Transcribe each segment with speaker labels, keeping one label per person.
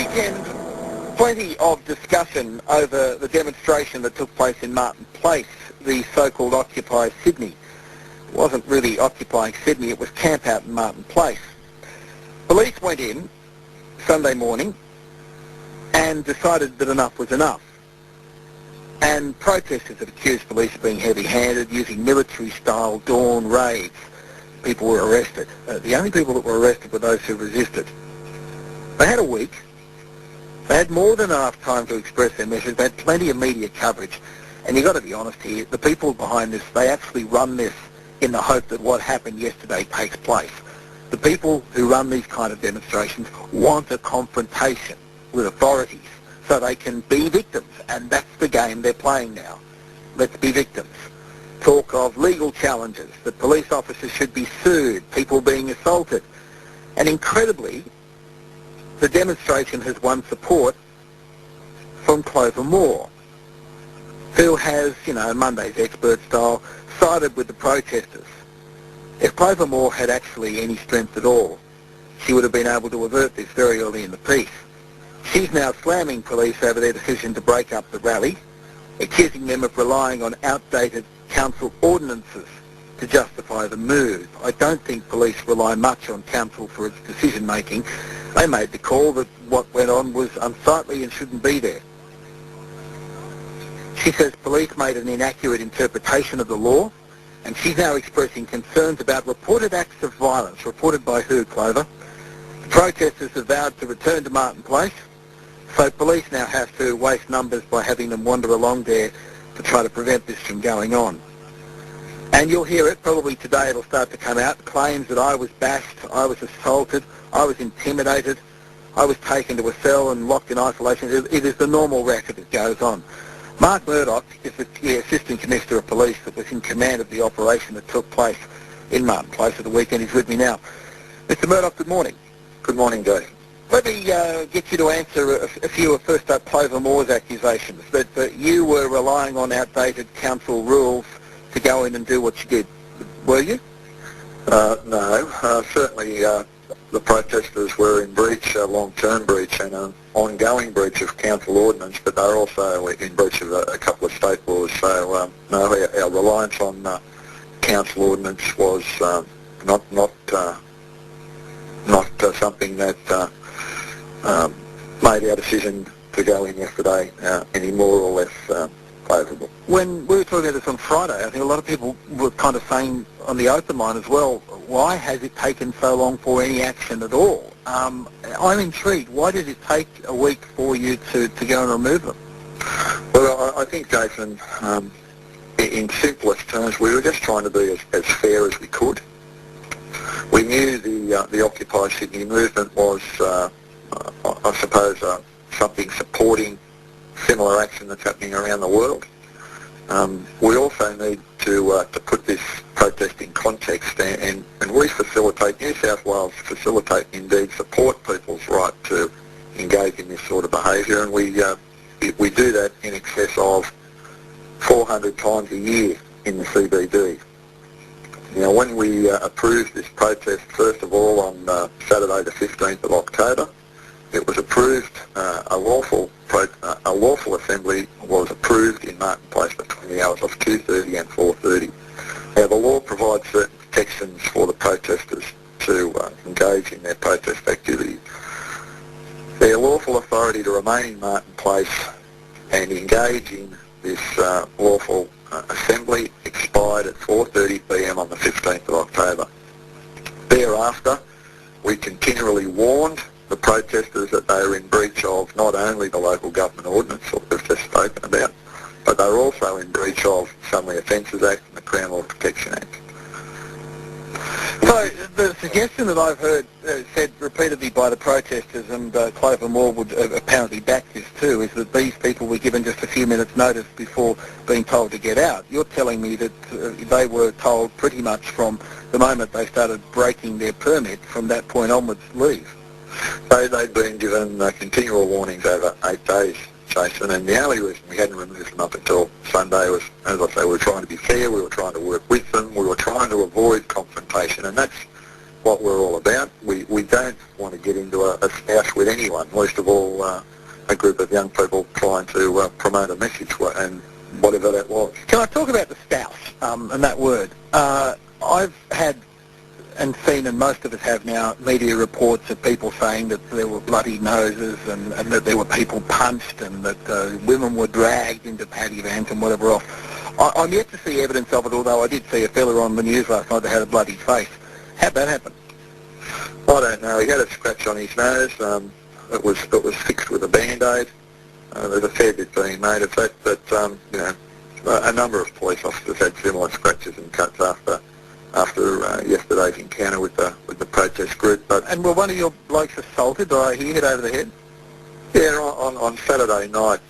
Speaker 1: weekend, plenty of discussion over the demonstration that took place in Martin Place, the so-called Occupy Sydney. It wasn't really occupying Sydney, it was camp out in Martin Place. Police went in Sunday morning and decided that enough was enough. And protesters have accused police of being heavy-handed, using military-style dawn raids. People were arrested. The only people that were arrested were those who resisted. They had a week. They had more than enough time to express their message. They had plenty of media coverage. And you've got to be honest here, the people behind this, they actually run this in the hope that what happened yesterday takes place. The people who run these kind of demonstrations want a confrontation with authorities so they can be victims. And that's the game they're playing now. Let's be victims. Talk of legal challenges, that police officers should be sued, people being assaulted. And incredibly, the demonstration has won support from Clover Moore, who has, Monday's expert style, sided with the protesters. If Clover Moore had actually any strength at all, she would have been able to avert this very early in the piece. She's now slamming police over their decision to break up the rally, accusing them of relying on outdated council ordinances to justify the move. I don't think police rely much on council for its decision-making. They made the call that what went on was unsightly and shouldn't be there. She says police made an inaccurate interpretation of the law, and she's now expressing concerns about reported acts of violence. Reported by who, Clover? The protesters have vowed to return to Martin Place, so police now have to waste numbers by having them wander along there to try to prevent this from going on. And you'll hear it, probably today it'll start to come out, claims that I was bashed, I was assaulted, I was intimidated, I was taken to a cell and locked in isolation. It is the normal racket that goes on. Mark Murdoch is the Assistant Commissioner of Police that was in command of the operation that took place in Martin Place at the weekend. He's with me now. Mr. Murdoch, good morning.
Speaker 2: Good morning, Jason.
Speaker 1: Let me get you to answer a few of first up Clover Moore's accusations that you were relying on outdated council rules to go in and do what you did. Were you?
Speaker 2: No. Certainly the protesters were in breach, a long-term breach and an ongoing breach of council ordinance, but they're also in breach of a couple of state laws. So, no, our reliance on council ordinance was not something that made our decision to go in yesterday any more or less favourable.
Speaker 1: When we were talking about this on Friday, I think a lot of people were kind of saying on the open line as well, why has it taken so long for any action at all? I'm intrigued. Why did it take a week for you to go and remove them?
Speaker 2: Well, I think, Jason, in simplest terms, we were just trying to be as fair as we could. We knew the Occupy Sydney movement was, I suppose, something supporting similar action that's happening around the world. We also need to put this protest in context and we facilitate, New South Wales facilitate, indeed support people's right to engage in this sort of behaviour, and we do that in excess of 400 times a year in the CBD. Now, when we approved this protest, first of all, on Saturday the 15th of October, it was approved, a lawful assembly was approved in Martin Place between the hours of 2:30 and 4:30. Now, the law provides certain protections for the protesters to engage in their protest activities. Their lawful authority to remain in Martin Place and engage in this lawful assembly expired at 4:30 p.m. on the 15th of October. Thereafter, we continually warned the protesters that they are in breach of not only the local government ordinance that we've just spoken about, but they're also in breach of Summary Offences Act and the Crown Law Protection Act.
Speaker 1: So the suggestion that I've heard said repeatedly by the protesters, and Clover Moore would apparently back this too, is that these people were given just a few minutes' notice before being told to get out. You're telling me that they were told pretty much from the moment they started breaking their permit, from that point onwards, leave.
Speaker 2: They'd been given continual warnings over 8 days, Jason, and the only reason we hadn't removed them up until Sunday was, as I say, we were trying to be fair, we were trying to work with them, we were trying to avoid confrontation, and that's what we're all about. We don't want to get into a stoush with anyone, least of all a group of young people trying to promote a message, and whatever that was.
Speaker 1: Can I talk about the stoush and that word? I've had and seen, and most of us have now, media reports of people saying that there were bloody noses and that there were people punched and that women were dragged into paddy vans and whatever else. I'm yet to see evidence of it, although I did see a fella on the news last night that had a bloody face. How'd that happen?
Speaker 2: I don't know. He had a scratch on his nose. It was fixed with a Band-Aid. There's a fair bit being made of that, but you know, a number of police officers had similar scratches and cuts after yesterday's encounter with the protest group.
Speaker 1: And were one of your blokes assaulted, or he hit over the head?
Speaker 2: Yeah, on Saturday night,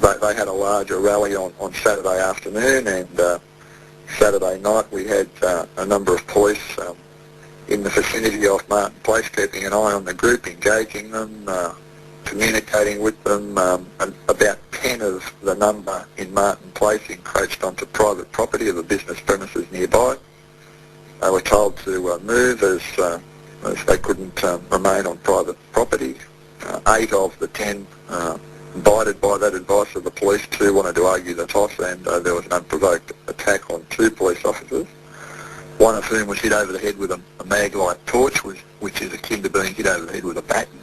Speaker 2: they had a larger rally on Saturday afternoon, and Saturday night we had a number of police in the vicinity of Martin Place, keeping an eye on the group, engaging them, communicating with them. And about 10 of the number in Martin Place encroached onto private property of a business premises nearby. They were told to move as they couldn't remain on private property. 8 of the 10 abided by that advice of the police. 2 wanted to argue the toss, and there was an unprovoked attack on 2 police officers, one of whom was hit over the head with a mag-light torch, which is akin to being hit over the head with a baton.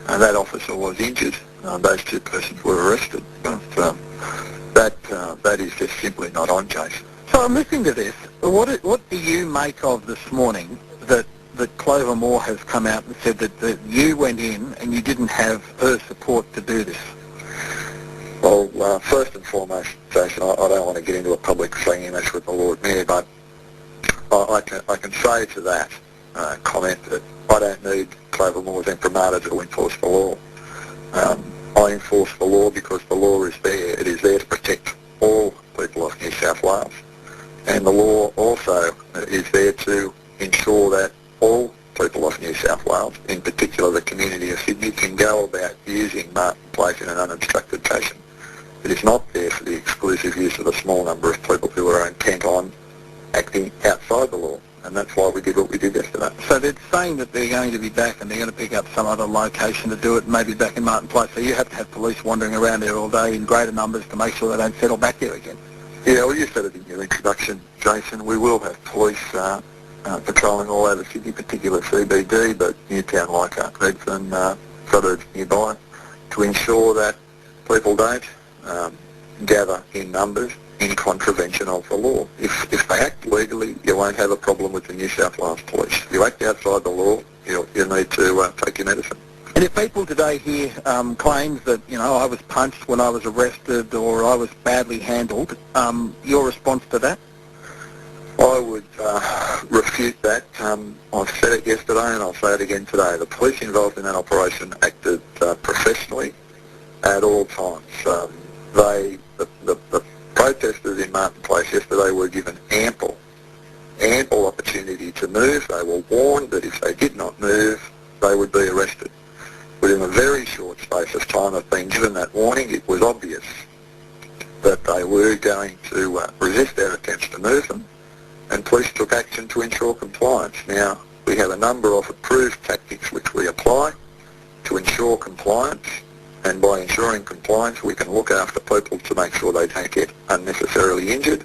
Speaker 2: That officer was injured. Those 2 persons were arrested. But that is just simply not on, Jason.
Speaker 1: So I'm listening to this. What do you make of this morning that Clover Moore has come out and said that you went in and you didn't have her support to do this?
Speaker 2: Well, first and foremost, Jason, I don't want to get into a public singing match with the Lord Mayor, but I can say to that comment that I don't need Clover Moore's imprimatur to enforce the law. I enforce the law because the law is there. It is there to protect all people of New South Wales. And the law also is there to ensure that all people of New South Wales, in particular the community of Sydney, can go about using Martin Place in an unobstructed fashion. It is not there for the exclusive use of a small number of people who are intent on acting outside the law, and that's why we did what we did yesterday.
Speaker 1: So they're saying that they're going to be back and they're going to pick up some other location to do it, maybe back in Martin Place, so you have to have police wandering around there all day in greater numbers to make sure they don't settle back there again.
Speaker 2: Yeah, well, you said it in your introduction, Jason. We will have police patrolling all over Sydney, particularly CBD, but Newtown, Leichhardt, Redfern, suburbs nearby, to ensure that people don't gather in numbers in contravention of the law. If they act legally, you won't have a problem with the New South Wales Police. If you act outside the law, you need to take your medicine.
Speaker 1: And if people today hear claims that, I was punched when I was arrested or I was badly handled, your response to that?
Speaker 2: I would refute that. I've said it yesterday and I'll say it again today. The police involved in that operation acted professionally at all times. The protesters in Martin Place yesterday were given ample opportunity to move. They were warned that if they did not move, they would be arrested. Within a very short space of time of being given that warning, it was obvious that they were going to resist their attempts to move them, and police took action to ensure compliance. Now, we have a number of approved tactics which we apply to ensure compliance, and by ensuring compliance we can look after people to make sure they don't get unnecessarily injured,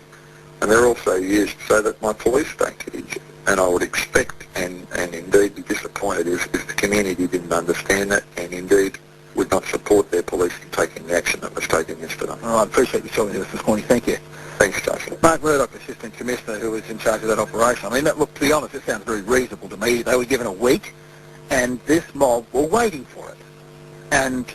Speaker 2: and they're also used so that my police don't get injured. And I would expect and indeed be disappointed if the community didn't understand that and indeed would not support their police in taking the action that was taken yesterday.
Speaker 1: I appreciate you talking to us this morning. Thank you.
Speaker 2: Thanks, Jason.
Speaker 1: Mark Murdoch, Assistant Commissioner, who was in charge of that operation. I mean, look, to be honest, it sounds very reasonable to me. They were given a week, and this mob were waiting for it. And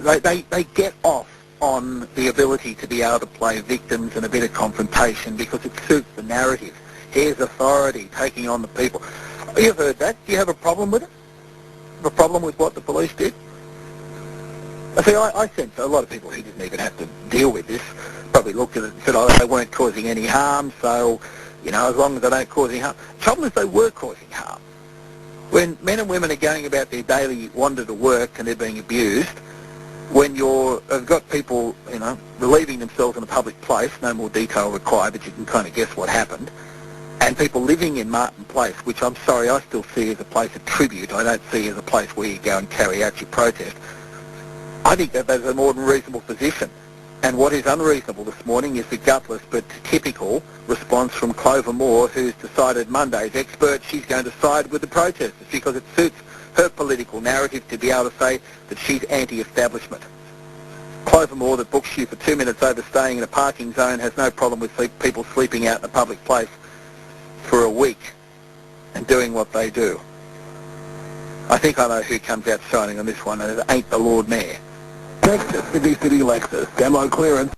Speaker 1: they get off on the ability to be able to play victims and a bit of confrontation because it suits the narrative. Here's authority taking on the people. You've heard that. Do you have a problem with it? A problem with what the police did? I sense a lot of people who didn't even have to deal with this probably looked at it and said, they weren't causing any harm, so, as long as they don't cause any harm. The trouble is they were causing harm. When men and women are going about their daily wander to work and they're being abused, when you've got people, relieving themselves in a public place, no more detail required, but you can kind of guess what happened, and people living in Martin Place, which I'm sorry, I still see as a place of tribute. I don't see as a place where you go and carry out your protest. I think that that's a more than reasonable position. And what is unreasonable this morning is the gutless but typical response from Clover Moore, who's decided Monday's expert she's going to side with the protesters because it suits her political narrative to be able to say that she's anti-establishment. Clover Moore, that books you for 2 minutes overstaying in a parking zone, has no problem with people sleeping out in a public place for a week and doing what they do. I think I know who comes out shining on this one, and it ain't the Lord Mayor.
Speaker 3: Texas, City Lexus, demo clearance.